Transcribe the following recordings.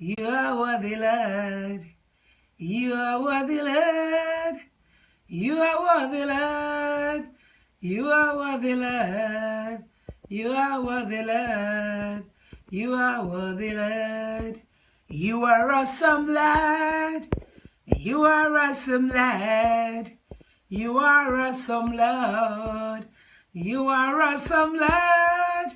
You are worthy, Lord. You are worthy, Lord. You are worthy, Lord. You are worthy, Lord. You are worthy, Lord. You are worthy, Lord. You are awesome, Lord. You are awesome, Lord. You are awesome, Lord. You are awesome, Lord.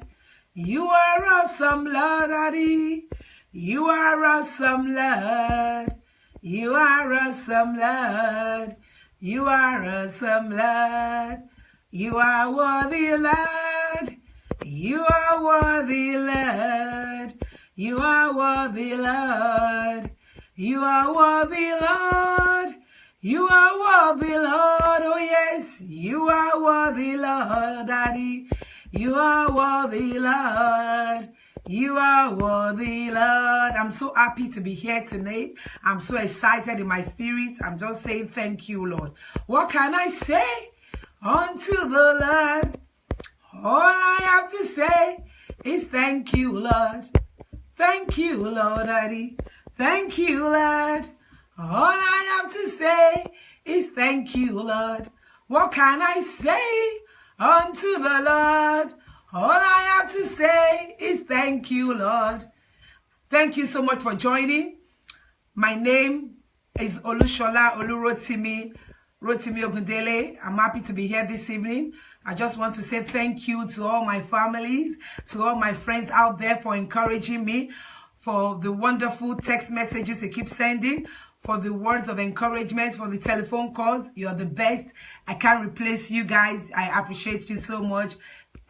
You are awesome, Lord, Daddy. You are awesome, Lord. You are awesome, Lord. You are awesome, Lord. You are worthy, Lord. You are worthy, Lord. You are worthy, Lord. You are worthy, Lord. You are worthy, Lord. Oh, yes. You are worthy, Lord, Daddy. You are worthy, Lord. You are worthy, Lord. I'm so happy to be here tonight. I'm so excited in my spirit. I'm just saying thank you, Lord. What can I say unto the Lord? All I have to say is thank you, Lord. Thank you, Lord, Daddy. Thank you, Lord. All I have to say is thank you, Lord. What can I say unto the Lord? All I have to say is thank you, Lord. Thank you so much for joining. My name is Olushola Olurotimi Ogundele. I'm happy to be here this evening. I just want to say thank you to all my families, to all my friends out there for encouraging me, for the wonderful text messages you keep sending, for the words of encouragement, for the telephone calls. You're the best. I can't replace you guys. I appreciate you so much.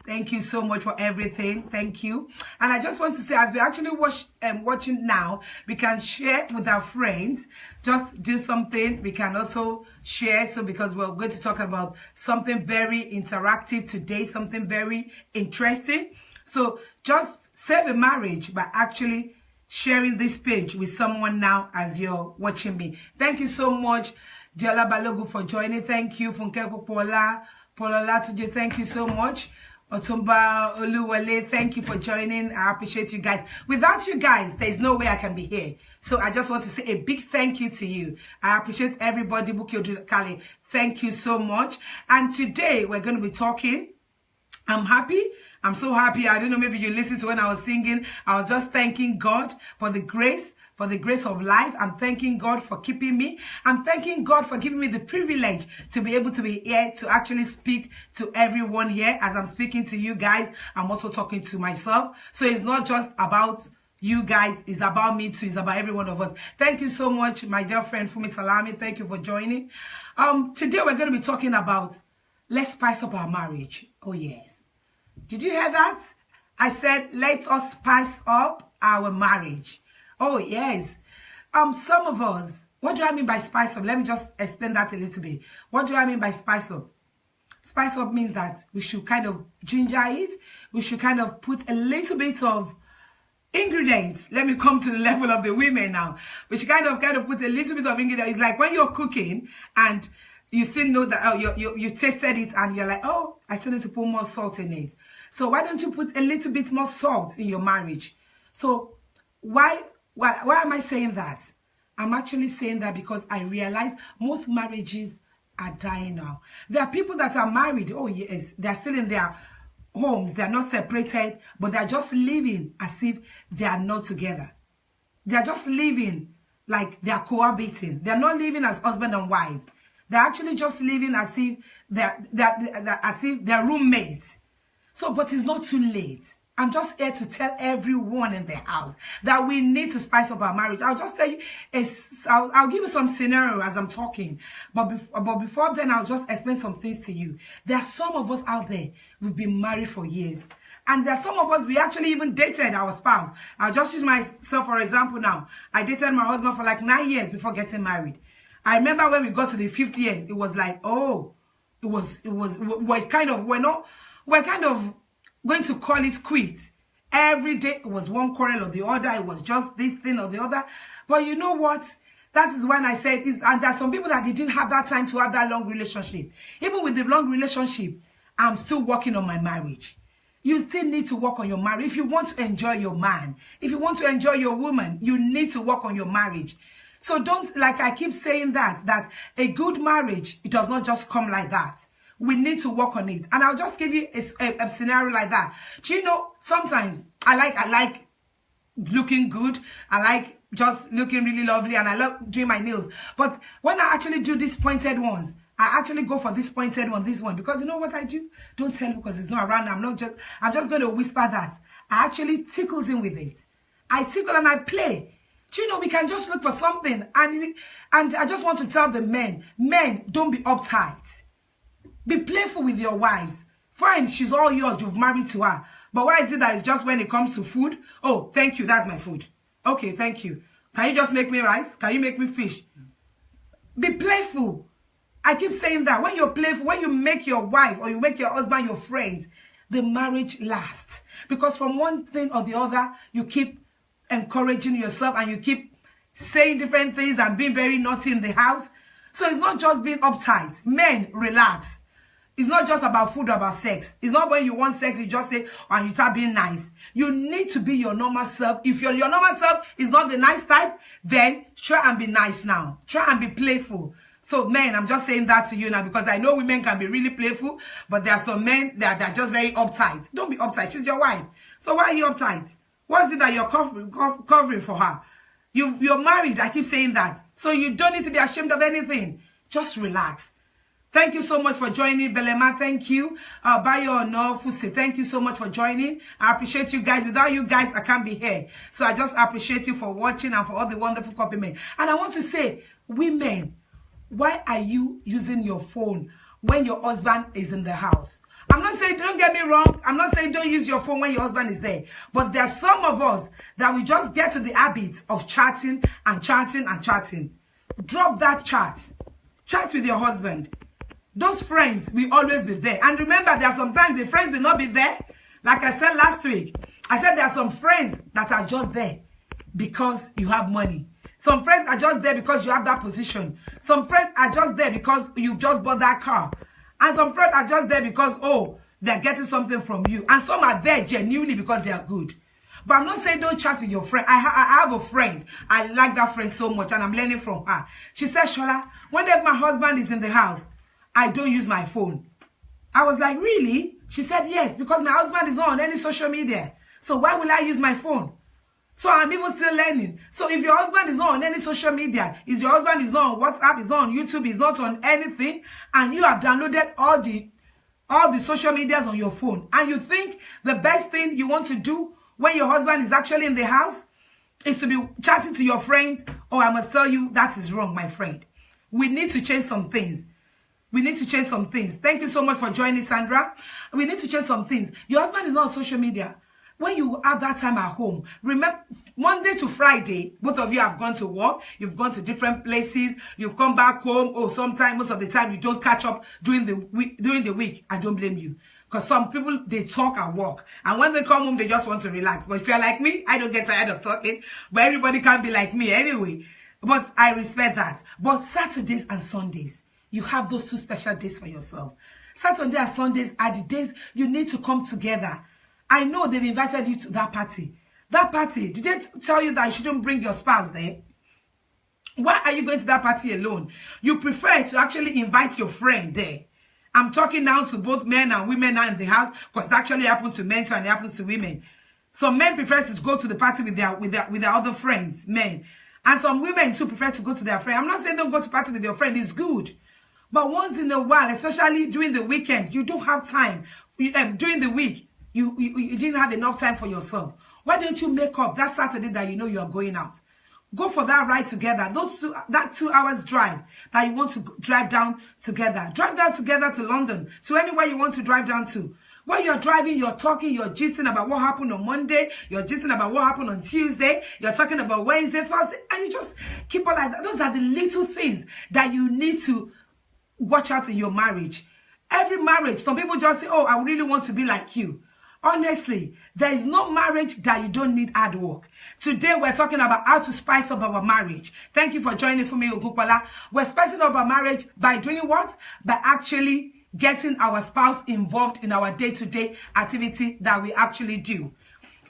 Thank you so much for everything. Thank you. And I just want to say, as we actually watching now, we can share with our friends. Just do something. We can also share. So because we're going to talk about something very interactive today, something very interesting. So just save a marriage by actually sharing this page with someone now as you're watching me. Thank you so much, Diola Balogu, for joining. Thank you, Funke Pola Tuje. Thank you so much. Otumba Oluwale, thank you for joining. I appreciate you guys. Without you guys, there's no way I can be here. So I just want to say a big thank you to you. I appreciate everybody. Buki Kale, thank you so much. And today we're going to be talking. I'm happy. I'm so happy. I don't know, maybe you listened to when I was singing. I was just thanking God for the grace of life. I'm thanking God for keeping me. I'm thanking God for giving me the privilege to be able to be here to actually speak to everyone here. As I'm speaking to you guys, I'm also talking to myself. So it's not just about you guys, it's about me too. It's about every one of us. Thank you so much, my dear friend Fumi Salami. Thank you for joining. Today we're going to be talking about let's spice up our marriage. Oh yes. Did you hear that? I said, let us spice up our marriage. Oh, yes. Some of us, what do I mean by spice up? Let me just explain that a little bit. What do I mean by spice up? Spice up means that we should kind of ginger it. We should kind of put a little bit of ingredients. Let me come to the level of the women now. We should kind of put a little bit of ingredients. It's like when you're cooking and you still know that you tasted it and you're like, oh, I still need to put more salt in it. So why don't you put a little bit more salt in your marriage? So why am I saying that? I'm actually saying that because I realize most marriages are dying now. There are people that are married. Oh yes, they're still in their homes. They're not separated, but they're just living as if they are not together. They're just living like they're cohabiting. They're not living as husband and wife. They're actually just living as if they're roommates. So, but it's not too late. I'm just here to tell everyone in the house that we need to spice up our marriage. I'll just tell you, I'll give you some scenario as I'm talking. But before then, I'll just explain some things to you. There are some of us out there, we've been married for years. And there are some of us, we actually even dated our spouse. I'll just use myself for example now. I dated my husband for like 9 years before getting married. I remember when we got to the 5th year, it was like, oh, we're kind of going to call it quits. Every day it was one quarrel or the other. It was just this thing or the other. But you know what? That is when I said this. And there are some people that didn't have that time to have that long relationship. Even with the long relationship, I'm still working on my marriage. You still need to work on your marriage. If you want to enjoy your man, if you want to enjoy your woman, you need to work on your marriage. So don't, like I keep saying that a good marriage, it does not just come like that. We need to work on it. And I'll just give you a scenario like that. Do you know, sometimes I like looking good. I like just looking really lovely, and I love doing my nails. But when I actually do these pointed ones, I actually go for this pointed one, this one, because you know what I do? Don't tell me because it's not around. I'm just going to whisper that. I actually tickles him with it. I tickle and I play. Do you know, we can just look for something, and I just want to tell the men, don't be uptight. Be playful with your wives. Fine, she's all yours, you've married to her. But why is it that it's just when it comes to food? Oh, thank you, that's my food. Okay, thank you. Can you just make me rice? Can you make me fish? Be playful. I keep saying that. When you're playful, when you make your wife or you make your husband your friend, the marriage lasts. Because from one thing or the other, you keep encouraging yourself and you keep saying different things and being very naughty in the house. So it's not just being uptight. Men, relax. It's not just about food or about sex. It's not when you want sex, you just say, and you start being nice. You need to be your normal self. If your normal self is not the nice type, then try and be nice now. Try and be playful. So men, I'm just saying that to you now because I know women can be really playful, but there are some men that are just very uptight. Don't be uptight. She's your wife. So why are you uptight? What's it that you're covering for her? You're married. I keep saying that. So you don't need to be ashamed of anything. Just relax. Thank you so much for joining, Belema. Thank you. Bayo no Fuse. Thank you so much for joining. I appreciate you guys. Without you guys, I can't be here. So I just appreciate you for watching and for all the wonderful compliments. And I want to say, women, why are you using your phone when your husband is in the house? I'm not saying, don't get me wrong, I'm not saying don't use your phone when your husband is there. But there are some of us that we just get to the habit of chatting and chatting and chatting. Drop that chat. Chat with your husband. Those friends will always be there. And remember, there are sometimes the friends will not be there. Like I said last week, I said there are some friends that are just there because you have money. Some friends are just there because you have that position. Some friends are just there because you just bought that car. And some friends are just there because, oh, they're getting something from you. And some are there genuinely because they are good. But I'm not saying don't chat with your friend. I have a friend. I like that friend so much and I'm learning from her. She said, Shola, whenever my husband is in the house, I don't use my phone. I was like, really? She said, yes, because my husband is not on any social media. So why will I use my phone? So I'm even still learning. So if your husband is not on any social media, if your husband is not on WhatsApp, is not on YouTube, is not on anything, and you have downloaded all the social medias on your phone, and you think the best thing you want to do when your husband is actually in the house is to be chatting to your friend, oh, I must tell you, that is wrong, my friend. We need to change some things. We need to change some things. Thank you so much for joining, Sandra. We need to change some things. Your husband is not on social media. When you have that time at home, remember, Monday to Friday, both of you have gone to work, you've gone to different places, you've come back home, or sometimes, most of the time, you don't catch up during the week. I don't blame you. Because some people, they talk at work. And when they come home, they just want to relax. But if you're like me, I don't get tired of talking. But everybody can't be like me anyway. But I respect that. But Saturdays and Sundays, you have those two special days for yourself. Saturday and Sundays are the days you need to come together. I know they've invited you to that party. That party, did they tell you that you shouldn't bring your spouse there? Why are you going to that party alone? You prefer to actually invite your friend there. I'm talking now to both men and women now in the house, because it actually happens to men too, and it happens to women. Some men prefer to go to the party with their other friends, men. And some women too prefer to go to their friend. I'm not saying don't go to party with your friend, it's good. But once in a while, especially during the weekend, you don't have time. During the week, you didn't have enough time for yourself. Why don't you make up that Saturday that you know you are going out? Go for that ride together. That 2 hours drive that you want to drive down together. Drive down together to London, to anywhere you want to drive down to. While you're driving, you're talking, you're gisting about what happened on Monday. You're gisting about what happened on Tuesday. You're talking about Wednesday, Thursday. And you just keep on like that. Those are the little things that you need to watch out in your marriage. Every marriage, some people just say, oh, I really want to be like you. Honestly, there is no marriage that you don't need hard work. Today, we're talking about how to spice up our marriage. Thank you for joining for me, Ogunkwala. We're spicing up our marriage by doing what? By actually getting our spouse involved in our day-to-day activity that we actually do.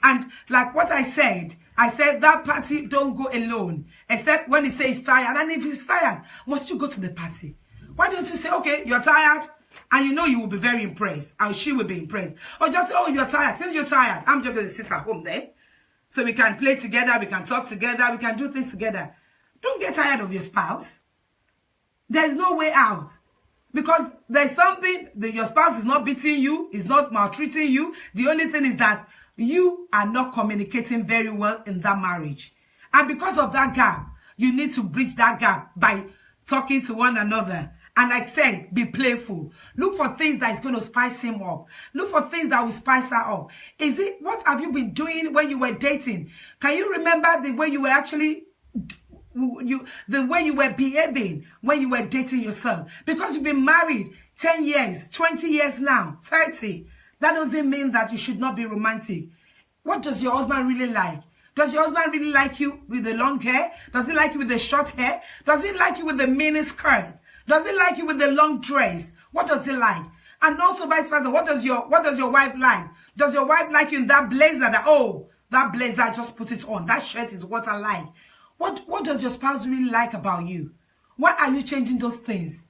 And like what I said that party don't go alone, except when he says tired. And if he's tired, must you go to the party? Why don't you say, okay, you're tired, and you know you will be very impressed, or she will be impressed. Or just say, oh, you're tired. Since you're tired, I'm just going to sit at home then. So we can play together, we can talk together, we can do things together. Don't get tired of your spouse. There's no way out. Because there's something that your spouse is not beating you, is not maltreating you. The only thing is that you are not communicating very well in that marriage. And because of that gap, you need to bridge that gap by talking to one another. And like I said, be playful. Look for things that is going to spice him up. Look for things that will spice her up. What have you been doing when you were dating? Can you remember the way you were actually, the way you were behaving when you were dating yourself? Because you've been married 10 years, 20 years now, 30. That doesn't mean that you should not be romantic. What does your husband really like? Does your husband really like you with the long hair? Does he like you with the short hair? Does he like you with the mini skirt? Does he like you with the long dress? What does he like? And also vice versa. What does your wife like? Does your wife like you in that blazer that blazer, just put it on. That shirt is what I like. What does your spouse really like about you? Why are you changing those things?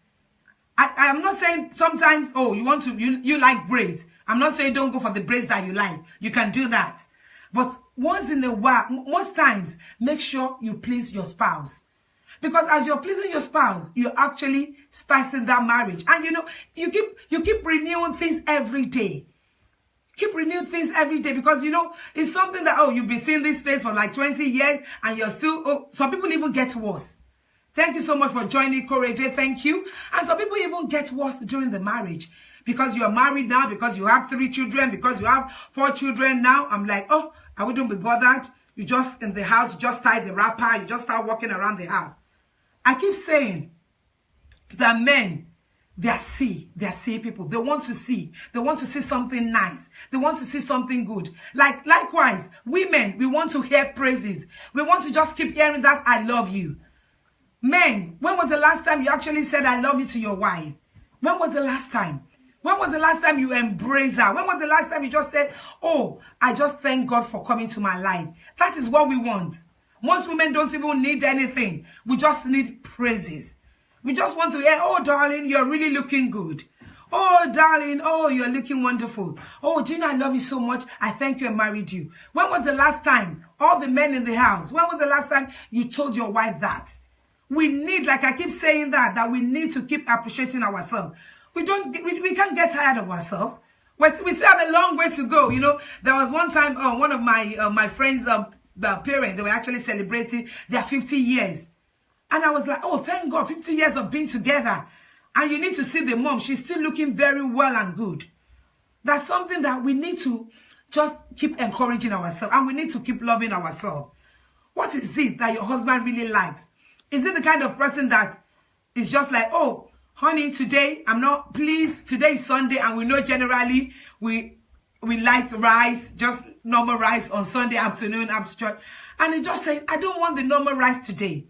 I am not saying sometimes, oh, you like braids. I'm not saying don't go for the braids that you like. You can do that. But once in a while, most times, make sure you please your spouse. Because as you're pleasing your spouse, you're actually spicing that marriage. And you keep renewing things every day. Keep renewing things every day because, it's something that, oh, you've been seeing this face for like 20 years and you're still, some people even get worse. Thank you so much for joining Korede. Thank you. And some people even get worse during the marriage because you're married now, because you have 3 children, because you have 4 children now. I'm like, oh, I wouldn't be bothered. You just in the house, you just tie the wrapper, you just start walking around the house. I keep saying that men, they are see people. They want to see. They want to see something nice. They want to see something good. Likewise, women, we want to hear praises. We want to just keep hearing that I love you. Men, when was the last time you actually said I love you to your wife? When was the last time? When was the last time you embraced her? When was the last time you just said, oh, I just thank God for coming to my life? That is what we want. Most women don't even need anything. We just need praises. We just want to hear, oh, darling, you're really looking good. Oh, darling, oh, you're looking wonderful. Oh, Gina, I love you so much. I thank you and married you. When was the last time, all the men in the house, when was the last time you told your wife that? We need, like I keep saying that we need to keep appreciating ourselves. We can't get tired of ourselves. We still have a long way to go. There was one time, one of my friends' parents, they were actually celebrating their 50 years. And I was like, oh, thank God, 50 years of being together. And you need to see the mom. She's still looking very well and good. That's something that we need to just keep encouraging ourselves. And we need to keep loving ourselves. What is it that your husband really likes? Is it the kind of person that is just like, oh, honey, today, today is Sunday. And we know generally we like rice, just normal rice on Sunday afternoon after church. And he just said, I don't want the normal rice today.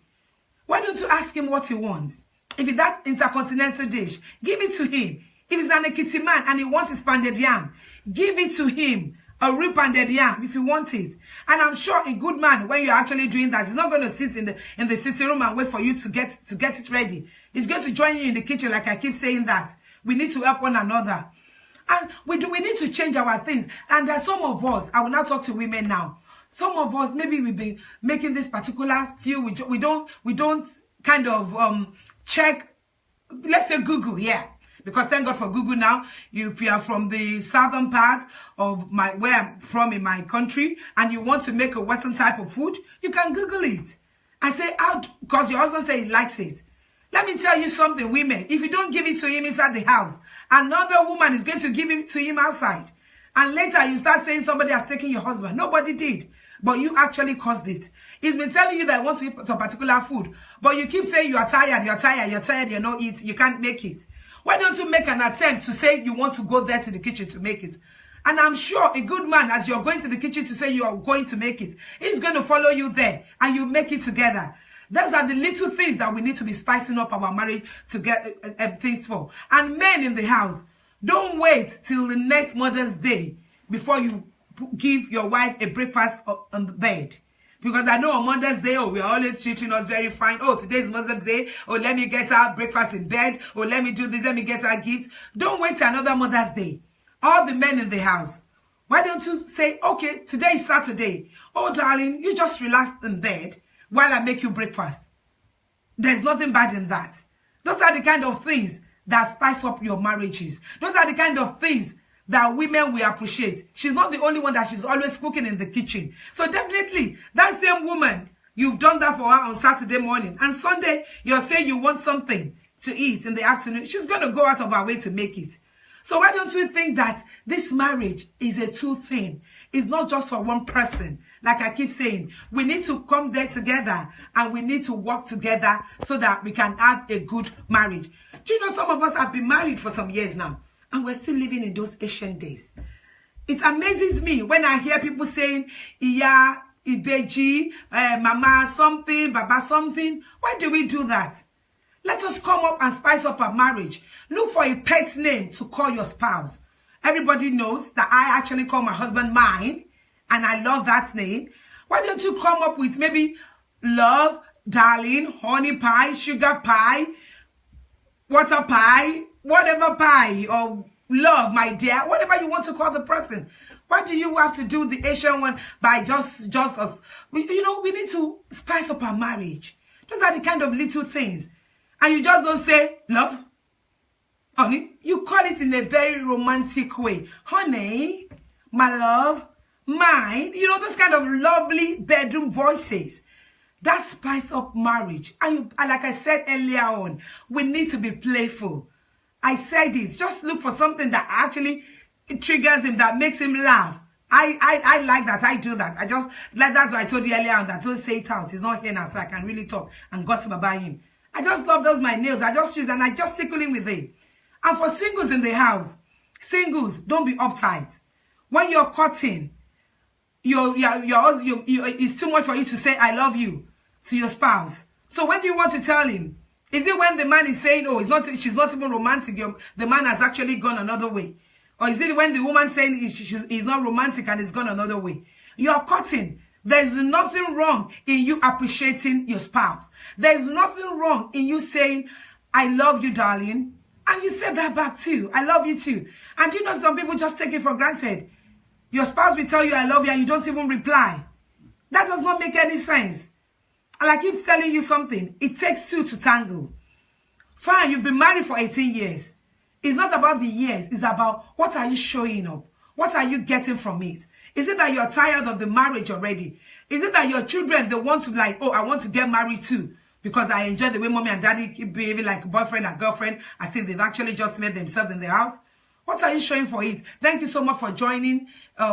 Why don't you ask him what he wants? If it's that intercontinental dish, give it to him. If it's an Ekiti man and he wants his pounded yam, give it to him. A real pounded yam if you want it. And I'm sure a good man, when you're actually doing that, he's not going to sit in the sitting room and wait for you to get it ready. He's going to join you in the kitchen, like I keep saying that. We need to help one another. And we need to change our things. And there's some of us, I will now talk to women now. Some of us, maybe we've been making this particular stew. We don't kind of check, let's say Google, yeah. Because thank God for Google now. If you are from the southern part of where I'm from in my country, and you want to make a Western type of food, you can Google it. I say, because your husband says he likes it. Let me tell you something, women. If you don't give it to him inside the house, another woman is going to give it to him outside. And later you start saying somebody has taken your husband. Nobody did. But you actually caused it. He's been telling you that you want to eat some particular food. But you keep saying you are tired, you're not eating, you can't make it. Why don't you make an attempt to say you want to go there to the kitchen to make it? And I'm sure a good man, as you're going to the kitchen to say you are going to make it, he's going to follow you there and you make it together. Those are the little things that we need to be spicing up our marriage to get things for. And men in the house, don't wait till the next Mother's Day before you give your wife a breakfast on the bed. Because I know on Mother's Day, oh, we're always treating us very fine. Oh, today's Mother's Day. Oh, let me get her breakfast in bed. Oh, let me do this. Let me get her gifts. Don't wait till another Mother's Day. All the men in the house, why don't you say, okay, today is Saturday. Oh, darling, you just relax in bed while I make you breakfast. There's nothing bad in that. Those are the kind of things that spice up your marriages. Those are the kind of things that women will appreciate. She's not the only one that she's always cooking in the kitchen. So definitely, that same woman, you've done that for her on Saturday morning. And Sunday, you're saying you want something to eat in the afternoon. She's going to go out of her way to make it. So why don't you think that this marriage is a two thing? It's not just for one person. Like I keep saying, we need to come there together and we need to work together so that we can have a good marriage. Do you know some of us have been married for some years now and we're still living in those ancient days? It amazes me when I hear people saying, Iya, Ibeji, Mama something, Baba something. Why do we do that? Let us come up and spice up our marriage. Look for a pet name to call your spouse. Everybody knows that I actually call my husband mine, and I love that name. Why don't you come up with maybe love, darling, honey pie, sugar pie, water pie, whatever pie, or love, my dear, whatever you want to call the person. Why do you have to do the Asian one by just us? We need to spice up our marriage. Those are the kind of little things. And you just don't say, love, honey. You call it in a very romantic way. Honey, my love, mine. You know, those kind of lovely bedroom voices. That spice up marriage. And like I said earlier on, we need to be playful. I said it. Just look for something that actually triggers him, that makes him laugh. I like that. I do that. That's why I told you earlier on that don't say it out. He's not here now, so I can really talk and gossip about him. I just love those my nails. I just use and I just tickle him with it. And for singles in the house, singles, don't be uptight. When you're cutting, it's too much for you to say I love you to your spouse. So when do you want to tell him? Is it when the man is saying, oh, she's not even romantic, the man has actually gone another way? Or is it when the woman saying he's not romantic and he's gone another way? You're cutting. There's nothing wrong in you appreciating your spouse. There's nothing wrong in you saying, I love you, darling. And you say that back too. I love you too. And you know, some people just take it for granted. Your spouse will tell you, I love you, and you don't even reply. That does not make any sense. And I keep telling you something. It takes two to tangle. Fine, you've been married for 18 years. It's not about the years. It's about what are you showing up? What are you getting from it? Is it that you're tired of the marriage already? Is it that your children, they want to like, oh, I want to get married too because I enjoy the way mommy and daddy keep behaving like boyfriend and girlfriend as if they've actually just made themselves in the house? What are you showing for it? Thank you so much for joining,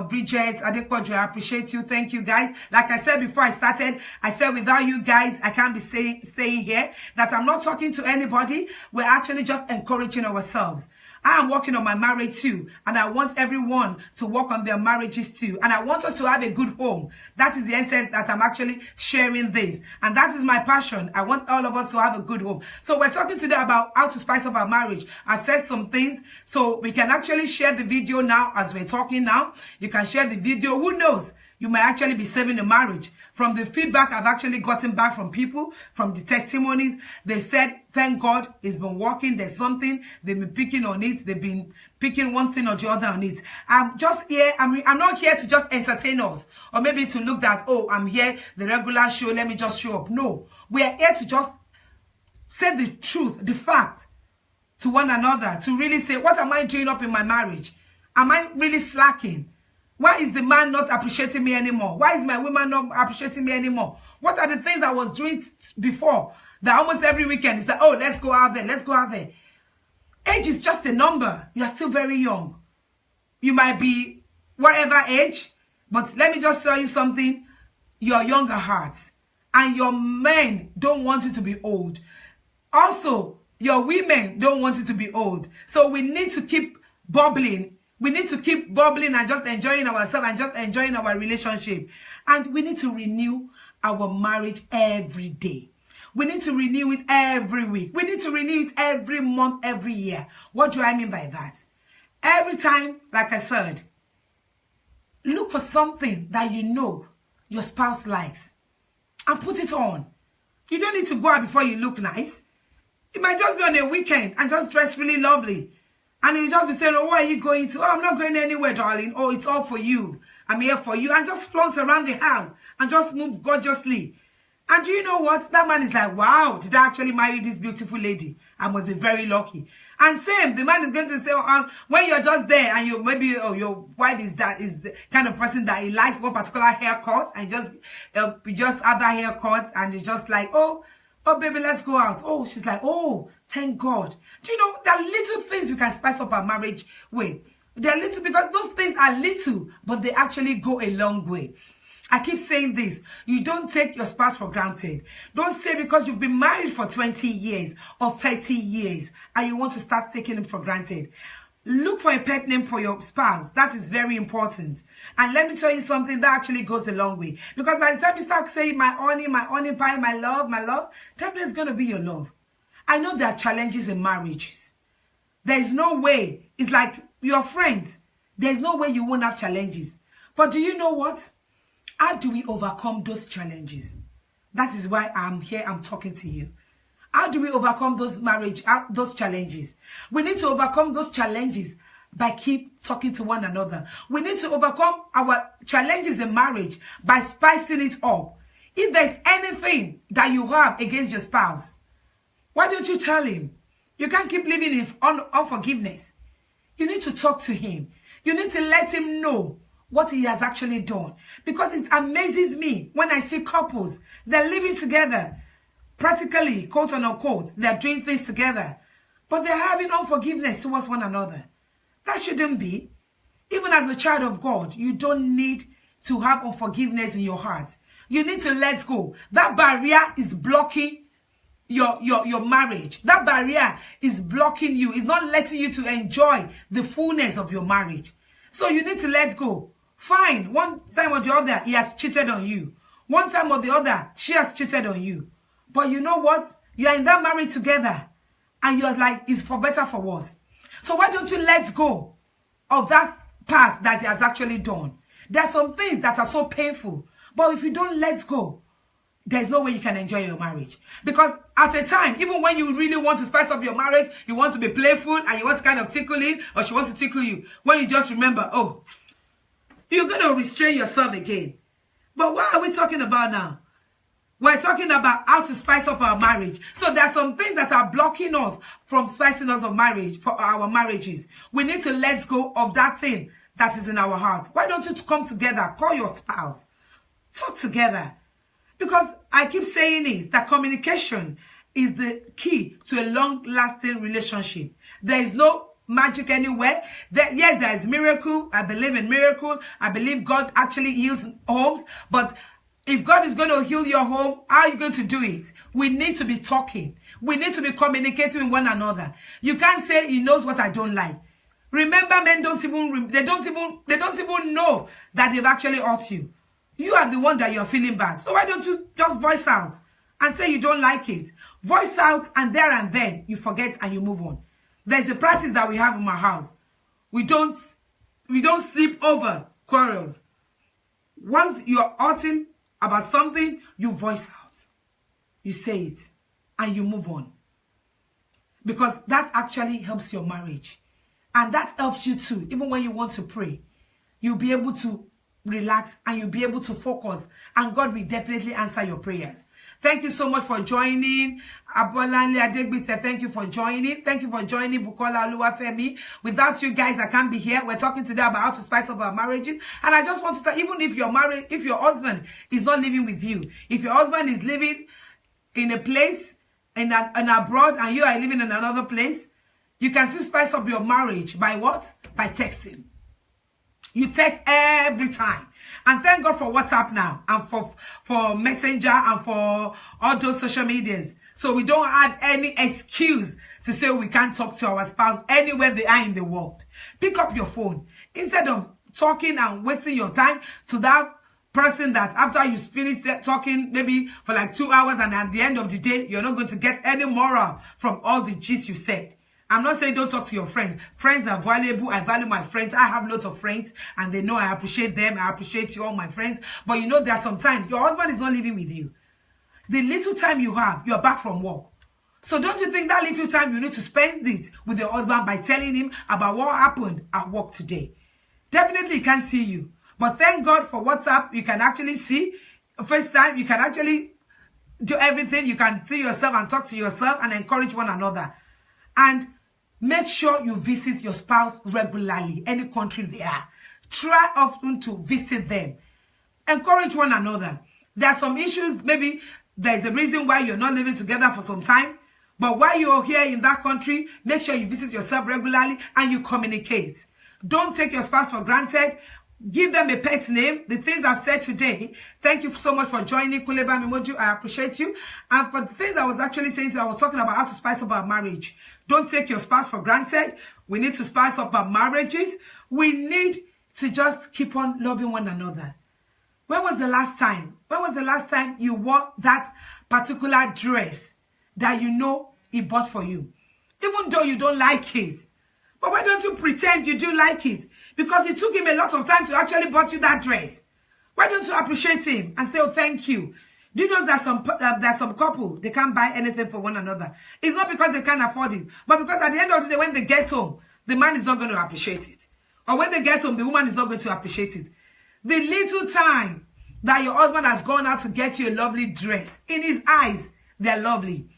Bridget, Adequajo. I appreciate you. Thank you, guys. Like I said before I started, I said without you guys, I can't be staying here. That I'm not talking to anybody. We're actually just encouraging ourselves. I am working on my marriage too, and I want everyone to work on their marriages too, and I want us to have a good home. That is the essence that I'm actually sharing this, and that is my passion. I want all of us to have a good home. So we're talking today about how to spice up our marriage. I've said some things, so we can actually share the video now as we're talking now. You can share the video. Who knows? You might actually be saving a marriage. From the feedback I've actually gotten back from people, from the testimonies, they said, thank God it's been working. There's something. They've been picking on it. They've been picking one thing or the other on it. I'm just here. I'm not here to just entertain us or maybe to look that, oh, I'm here, the regular show, let me just show up. No, we are here to just say the truth, the fact to one another, to really say, what am I doing up in my marriage? Am I really slacking? Why is the man not appreciating me anymore? Why is my woman not appreciating me anymore? What are the things I was doing before that almost every weekend is that, oh, let's go out there, let's go out there. Age is just a number. You're still very young. You might be whatever age, but let me just tell you something. You're young at heart, and your men don't want you to be old. Also, your women don't want you to be old. So we need to keep bubbling. We need to keep bubbling and just enjoying ourselves and just enjoying our relationship. And we need to renew our marriage every day. We need to renew it every week. We need to renew it every month, every year. What do I mean by that? Every time, like I said, look for something that you know your spouse likes and put it on. You don't need to go out before you look nice. It might just be on a weekend and just dress really lovely. And you just be saying, oh, where are you going to? Oh, I'm not going anywhere, darling. Oh, it's all for you. I'm here for you. And just flaunt around the house and just move gorgeously. And do you know what? That man is like, wow, did I actually marry this beautiful lady? I must be very lucky. And same, the man is going to say, when you're just there and you maybe your wife is the kind of person that he likes one particular haircut and you just have that haircut and you're just like, oh, baby, let's go out. Oh, she's like, oh, thank God. Do you know, there are little things we can spice up our marriage with. They're little because those things are little, but they actually go a long way. I keep saying this. You don't take your spouse for granted. Don't say because you've been married for 20 years or 30 years and you want to start taking him for granted. Look for a pet name for your spouse. That is very important. And let me tell you something that actually goes a long way. Because by the time you start saying my honey pie, my love, definitely it's going to be your love. I know there are challenges in marriages. There is no way. It's like your friends. There's no way you won't have challenges. But do you know what? How do we overcome those challenges? That is why I'm here, I'm talking to you. How do we overcome those challenges? We need to overcome those challenges by keep talking to one another. We need to overcome our challenges in marriage by spicing it up. If there's anything that you have against your spouse, why don't you tell him? You can't keep living in unforgiveness. You need to talk to him. You need to let him know what he has actually done. Because it amazes me when I see couples, they're living together, practically, quote unquote, they're doing things together, but they're having unforgiveness towards one another. That shouldn't be. Even as a child of God, you don't need to have unforgiveness in your heart. You need to let go. That barrier is blocking your marriage. That barrier is blocking you. It's not letting you to enjoy the fullness of your marriage. So you need to let go. Fine, one time or the other, he has cheated on you. One time or the other, she has cheated on you. But you know what? You are in that marriage together. And you're like, it's for better, for worse. So why don't you let go of that past that he has actually done? There are some things that are so painful. But if you don't let go, there's no way you can enjoy your marriage. Because at a time, even when you really want to spice up your marriage, you want to be playful and you want to kind of tickle him or she wants to tickle you, when you just remember, oh, you're going to restrain yourself again. But what are we talking about now? We're talking about how to spice up our marriage. So there are some things that are blocking us from spicing us of marriage, for our marriages. We need to let go of that thing that is in our heart. Why don't you come together, call your spouse, talk together? Because I keep saying it, that communication is the key to a long-lasting relationship. There is no magic anywhere. Yes, there is miracle. I believe in miracle. I believe God actually heals homes. But if God is going to heal your home, how are you going to do it? We need to be talking. We need to be communicating with one another. You can't say he knows what I don't like. Remember, men don't even know that they've actually hurt you. You are the one that you're feeling bad. So why don't you just voice out and say you don't like it? Voice out, and there and then you forget and you move on. There's a practice that we have in my house. We don't sleep over quarrels. Once you're hurting about something, you voice out. You say it and you move on. Because that actually helps your marriage. And that helps you too. Even when you want to pray, you'll be able to relax and you'll be able to focus. And God will definitely answer your prayers. Thank you so much for joining. Abolanle Adegbi said thank you for joining. Thank you for joining Bukola Oluwafemi. Without you guys, I can't be here. We're talking today about how to spice up our marriages. And I just want to say, even if you're married, if your husband is not living with you, if your husband is living in a place, in abroad, and you are living in another place, you can still spice up your marriage by what? By texting. You text every time. And thank God for WhatsApp now, and for Messenger, and for all those social medias. So we don't have any excuse to say we can't talk to our spouse anywhere they are in the world. Pick up your phone. Instead of talking and wasting your time to that person that after you finish talking maybe for like 2 hours, and at the end of the day, you're not going to get any moral from all the gist you said. I'm not saying don't talk to your friends. Friends are valuable. I value my friends. I have lots of friends, and they know I appreciate them. I appreciate you, all my friends. But you know, there are sometimes your husband is not living with you. The little time you have, you're back from work. So don't you think that little time you need to spend it with your husband by telling him about what happened at work today? Definitely he can't see you. But thank God for WhatsApp. You can actually see. FaceTime, you can actually do everything. You can see yourself and talk to yourself and encourage one another. And make sure you visit your spouse regularly, any country they are. Try often to visit them. Encourage one another. There are some issues, maybe there's a reason why you're not living together for some time. But while you're here in that country, make sure you visit yourself regularly and you communicate. Don't take your spouse for granted. Give them a pet name. The things I've said today, thank you so much for joining Kuleba Mimoju. I appreciate you. And for the things I was actually saying to you, I was talking about how to spice up our marriage. Don't take your spouse for granted. We need to spice up our marriages. We need to just keep on loving one another. When was the last time? When was the last time you wore that particular dress that you know he bought for you? Even though you don't like it. But why don't you pretend you do like it? Because it took him a lot of time to actually bought you that dress. Why don't you appreciate him and say, oh, thank you? Do you know that some couple, they can't buy anything for one another? It's not because they can't afford it, but because at the end of the day, when they get home, the man is not going to appreciate it. Or when they get home, the woman is not going to appreciate it. The little time that your husband has gone out to get you a lovely dress, in his eyes, they're lovely.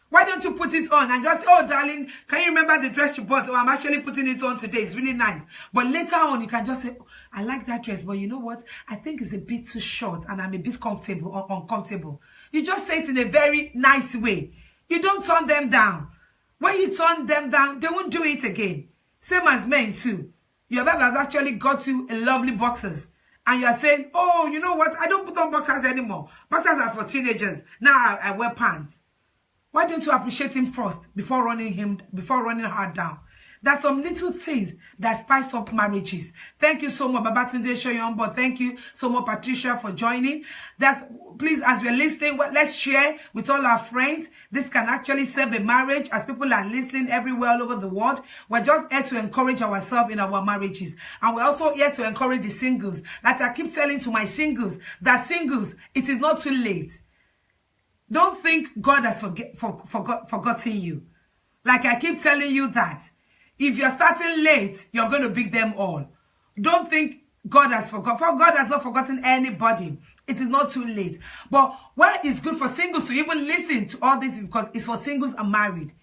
Why don't you put it on and just say, oh, darling, can you remember the dress you bought? Oh, I'm actually putting it on today. It's really nice. But later on, you can just say, oh, I like that dress. But you know what? I think it's a bit too short and I'm a bit comfortable or uncomfortable. You just say it in a very nice way. You don't turn them down. When you turn them down, they won't do it again. Same as men too. Your wife has actually got you a lovely boxers. And you're saying, oh, you know what? I don't put on boxers anymore. Boxers are for teenagers. Now I wear pants. Why don't you appreciate him first before running her down? There's some little things that spice up marriages. Thank you so much, Babatunde Shoyombo. Thank you so much, Patricia, for joining. Please, as we're listening, let's share with all our friends. This can actually save a marriage as people are listening everywhere all over the world. We're just here to encourage ourselves in our marriages. And we're also here to encourage the singles. Like I keep telling to my singles, that singles, it is not too late. Don't think God has forgotten you. Like I keep telling you that. If you're starting late, you're going to beat them all. Don't think God has forgotten. For God has not forgotten anybody. It is not too late. But why it's good for singles to even listen to all this, because it's for singles and married.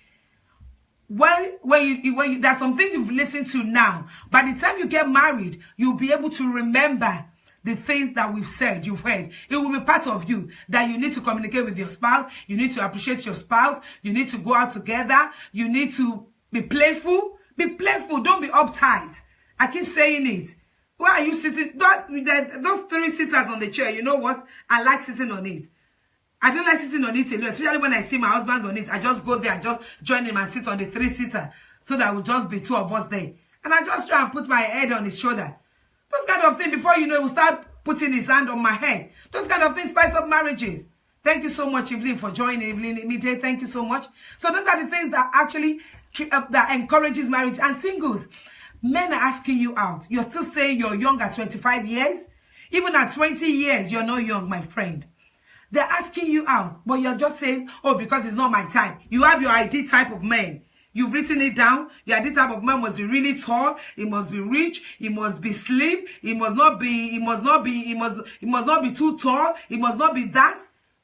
There's some things you've listened to now. By the time you get married, you'll be able to remember the things that we've said, you've heard. It will be part of you, that you need to communicate with your spouse. You need to appreciate your spouse. You need to go out together. You need to be playful. Be playful. Don't be uptight. I keep saying it. Why are you sitting? Those 3 sitters on the chair, you know what? I like sitting on it. I don't like sitting on it alone, especially when I see my husband's on it. I just go there and just join him and sit on the 3-seater so that will just be 2 of us there. And I just try and put my head on his shoulder. Those kind of things, before you know, he will start putting his hand on my head. Those kind of things spice up marriages. Thank you so much, Evelyn, for joining. Evelyn, Midday, thank you so much. So those are the things that actually that encourages marriage. And singles, men are asking you out. You're still saying you're young at 25 years. Even at 20 years, you're not young, my friend. They're asking you out, but you're just saying, oh, because it's not my type. You have your ID type of men. You've written it down. Yeah, this type of man must be really tall. He must be rich. He must be slim. He must not be too tall. He must not be that.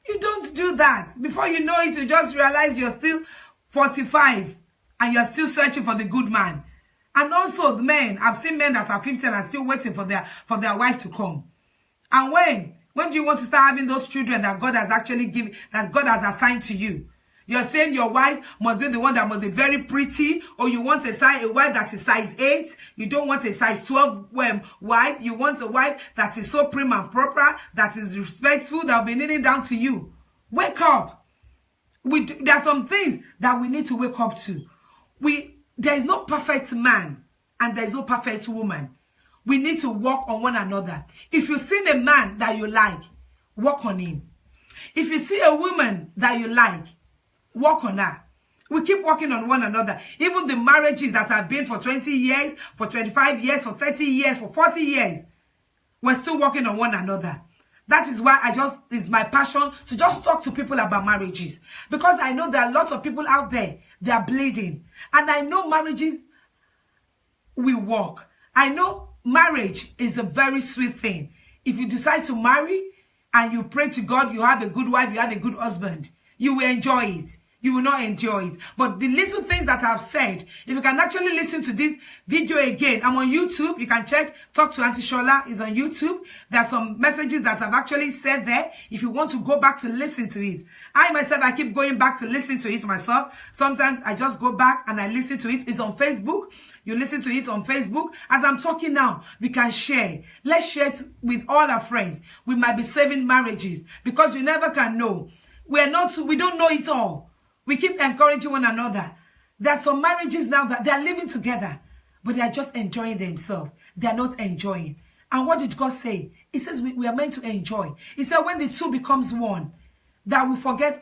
You don't do that. Before you know it, you just realize you're still 45 and you're still searching for the good man. And also the men, I've seen men that are 50 and are still waiting for their wife to come. And when do you want to start having those children that God has actually given, that God has assigned to you? You're saying your wife must be the one that must be very pretty, or you want a wife that is size 8. You don't want a size 12 wife. You want a wife that is so prim and proper, that is respectful, that will be kneeling down to you. Wake up. There are some things that we need to wake up to. There is no perfect man and there is no perfect woman. We need to work on one another. If you see a man that you like, work on him. If you see a woman that you like, work on her. We keep working on one another. Even the marriages that have been for 20 years, for 25 years, for 30 years, for 40 years, we're still working on one another. That is why it's my passion to just talk to people about marriages. Because I know there are lots of people out there, they are bleeding. And I know marriages will work. I know marriage is a very sweet thing. If you decide to marry and you pray to God, you have a good wife, you have a good husband, you will enjoy it. You will not enjoy it. But the little things that I've said, if you can actually listen to this video again, I'm on YouTube. You can check Talk to Auntie Shola is on YouTube. There are some messages that I've actually said there. If you want to go back to listen to it. I myself, I keep going back to listen to it myself. Sometimes I just go back and I listen to it. It's on Facebook. You listen to it on Facebook. As I'm talking now, we can share. Let's share it with all our friends. We might be saving marriages because you never can know. We don't know it all. We keep encouraging one another. There are some marriages now that they are living together, but they are just enjoying themselves. They are not enjoying. And what did God say? He says we are meant to enjoy. He said when the two becomes one, that we forget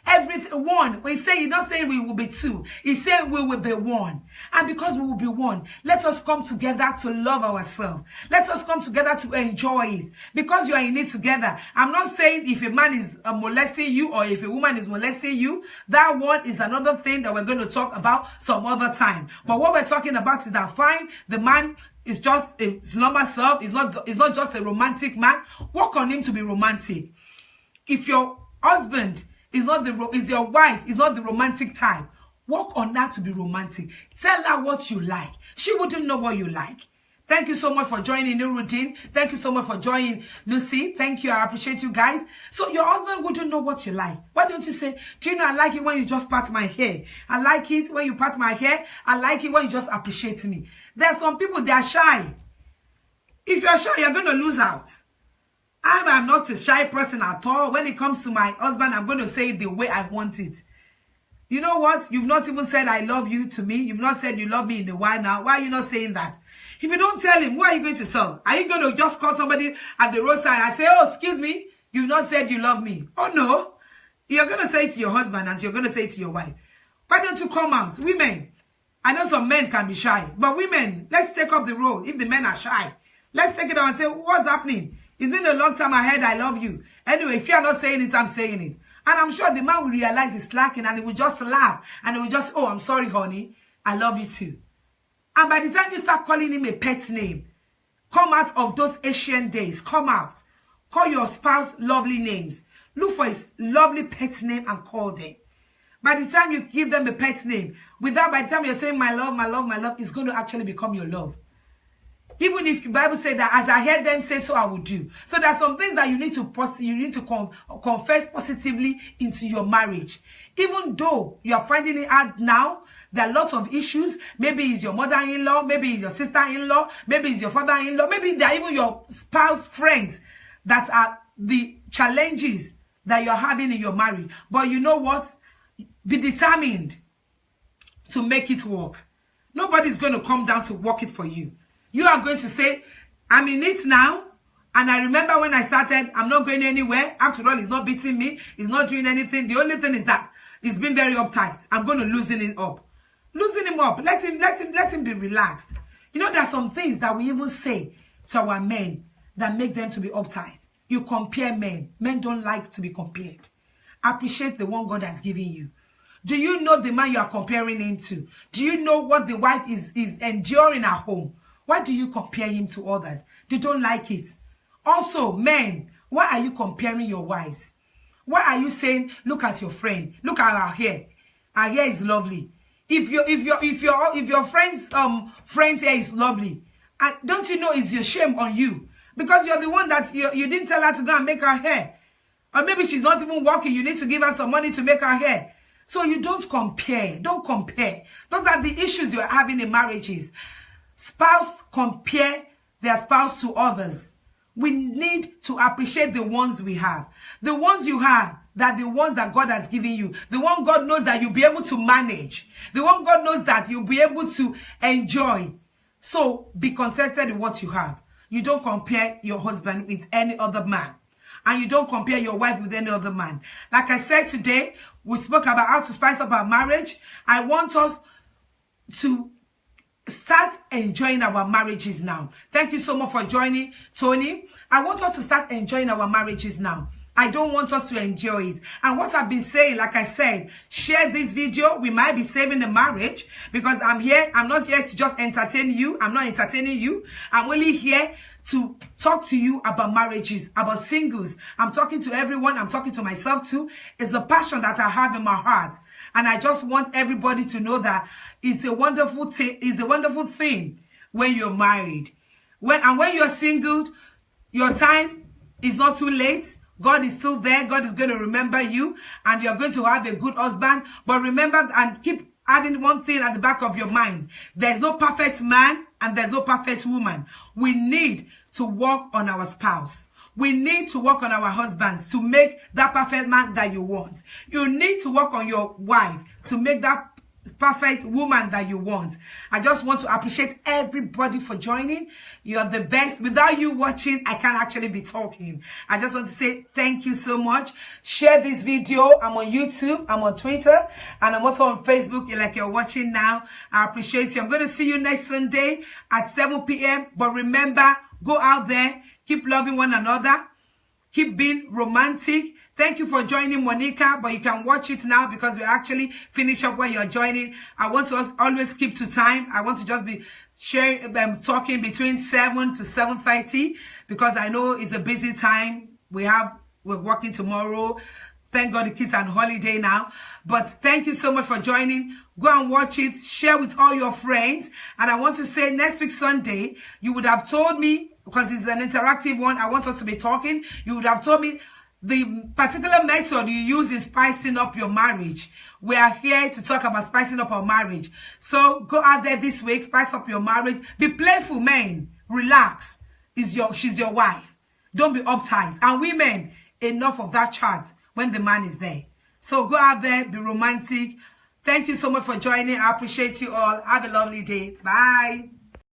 everything. One. He said he's not saying we will be two. He said we will be one. And because we will be one, let us come together to love ourselves. Let us come together to enjoy it. Because you are in it together. I'm not saying if a man is molesting you or if a woman is molesting you, that one is another thing that we're going to talk about some other time. But what we're talking about is that fine, the man is just a normal self. It's not just a romantic man. Work on him to be romantic. If your husband is your wife is not the romantic type, work on that to be romantic. Tell her what you like. She wouldn't know what you like. Thank you so much for joining Nurudin. Thank you so much for joining Lucy. Thank you. I appreciate you guys. So your husband wouldn't know what you like. Why don't you say, do you know I like it when you just pat my hair? I like it when you pat my hair. I like it when you just appreciate me. There are some people, they are shy. If you're shy, you're going to lose out. I am not a shy person at all. When it comes to my husband, I'm going to say it the way I want it. You know what? You've not even said I love you to me. You've not said you love me in a while now. Why are you not saying that? If you don't tell him, who are you going to tell? Are you going to just call somebody at the roadside and say, oh, excuse me, you've not said you love me? Oh, no. You're going to say it to your husband and you're going to say it to your wife. Why don't you come out? Women, I know some men can be shy, but women, let's take up the role. If the men are shy, let's take it up and say, what's happening? It's been a long time I heard I love you. Anyway, if you're not saying it, I'm saying it. And I'm sure the man will realize he's slacking and he will just laugh. And he will just, oh, I'm sorry, honey. I love you too. And by the time you start calling him a pet name, come out of those Asian days. Come out. Call your spouse lovely names. Look for his lovely pet name and call them. By the time you give them a pet name, by the time you're saying my love, my love, my love, it's going to actually become your love. Even if the Bible said that as I heard them say, so I will do. So there are some things that you need to confess positively into your marriage. Even though you are finding it hard now, there are lots of issues. Maybe it's your mother-in-law, maybe it's your sister-in-law, maybe it's your father-in-law, maybe they are even your spouse friends that are the challenges that you're having in your marriage. But you know what? Be determined to make it work. Nobody's going to come down to work it for you. You are going to say, I'm in it now. And I remember when I started, I'm not going anywhere. After all, he's not beating me. He's not doing anything. The only thing is that he's been very uptight. I'm going to loosen him up. Loosen him up. Let him be relaxed. You know, there are some things that we even say to our men that make them to be uptight. You compare men. Men don't like to be compared. Appreciate the one God has given you. Do you know the man you are comparing him to? Do you know what the wife is enduring at home? Why do you compare him to others? They don't like it. Also, men, why are you comparing your wives? Why are you saying, look at your friend, look at her hair. Her hair is lovely. If your friend's hair is lovely, and don't you know it's your shame on you? Because you're the one that you didn't tell her to go and make her hair. Or maybe she's not even working. You need to give her some money to make her hair. So you don't compare. Don't compare. Those are the issues you're having in marriages. Spouse compare their spouse to others. We need to appreciate the ones we have. The ones you have, that the ones that God has given you. The one God knows that you'll be able to manage. The one God knows that you'll be able to enjoy. So be contented with what you have. You don't compare your husband with any other man. And you don't compare your wife with any other man. Like I said today, we spoke about how to spice up our marriage. I want us to start enjoying our marriages now. Thank you so much for joining, Tony. I want us to start enjoying our marriages now. I don't want us to enjoy it. And what I've been saying, like I said, share this video. We might be saving the marriage, because I'm here. I'm not here to just entertain you. I'm not entertaining you. I'm only here to talk to you about marriages, about singles. I'm talking to everyone. I'm talking to myself too. It's a passion that I have in my heart. And I just want everybody to know that it's a wonderful thing when you're married. When you're single, your time is not too late. God is still there. God is going to remember you, and you're going to have a good husband. But remember and keep having one thing at the back of your mind. There's no perfect man and there's no perfect woman. We need to work on our spouse. We need to work on our husbands to make that perfect man that you want. You need to work on your wife to make that perfect woman that you want. I just want to appreciate everybody for joining. You're the best. Without you watching, I can't actually be talking. I just want to say thank you so much. Share this video. I'm on YouTube, I'm on Twitter, and I'm also on Facebook like you're watching now. I appreciate you. I'm going to see you next Sunday at 7 p.m. But remember, go out there, keep loving one another, keep being romantic. Thank you for joining, Monica, but you can watch it now because we actually finish up when you're joining. I want to always keep to time. I want to just be sharing, talking between 7 to 7:30 because I know it's a busy time. We're working tomorrow. Thank God the kids are on holiday now. But thank you so much for joining. Go and watch it. Share with all your friends. And I want to say next week, Sunday, you would have told me, because it's an interactive one, I want us to be talking. You would have told me the particular method you use in spicing up your marriage. We are here to talk about spicing up our marriage. So go out there this week, spice up your marriage. Be playful, men. Relax. She's your wife. Don't be uptight. And women, enough of that chat when the man is there. So go out there, be romantic. Thank you so much for joining. I appreciate you all. Have a lovely day. Bye.